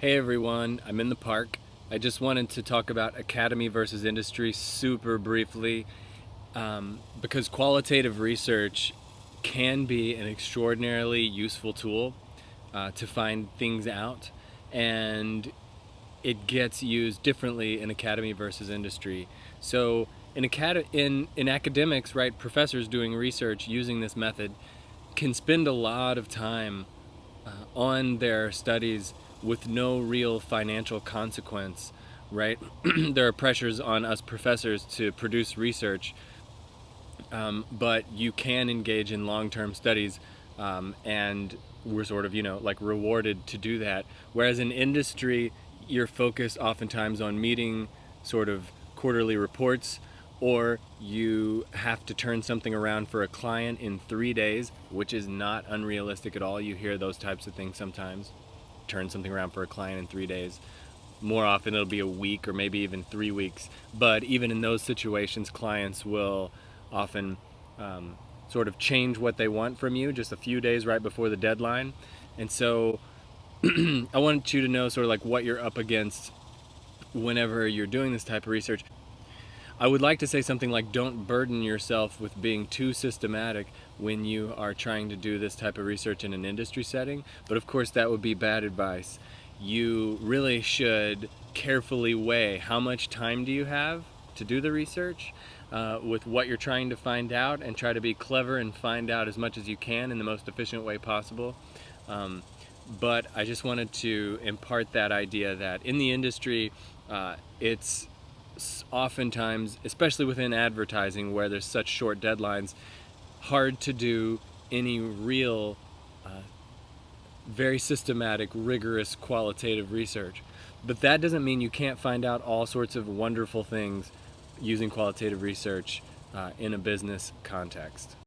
Hey everyone, I'm in the park. I just wanted to talk about academy versus industry super briefly because qualitative research can be an extraordinarily useful tool to find things out, and it gets used differently in academy versus industry. So in academics, right, professors doing research using this method can spend a lot of time on their studies with no real financial consequence, right? There are pressures on us professors to produce research, but you can engage in long-term studies, and we're sort of, like rewarded to do that. Whereas in industry, you're focused oftentimes on meeting sort of quarterly reports, or you have to turn something around for a client in 3 days, which is not unrealistic at all. You hear those types of things sometimes. Turn something around for a client in 3 days. More often it'll be a week or maybe even 3 weeks. But even in those situations, clients will often sort of change what they want from you just a few days right before the deadline. And so I want you to know sort of like what you're up against whenever you're doing this type of research. I would like to say something like, don't burden yourself with being too systematic when you are trying to do this type of research in an industry setting, but of course that would be bad advice. You really should carefully weigh how much time do you have to do the research with what you're trying to find out, and try to be clever and find out as much as you can in the most efficient way possible. But I just wanted to impart that idea that in the industry, it's oftentimes, especially within advertising where there's such short deadlines, hard to do any real, very systematic, rigorous, qualitative research. But that doesn't mean you can't find out all sorts of wonderful things using qualitative research in a business context.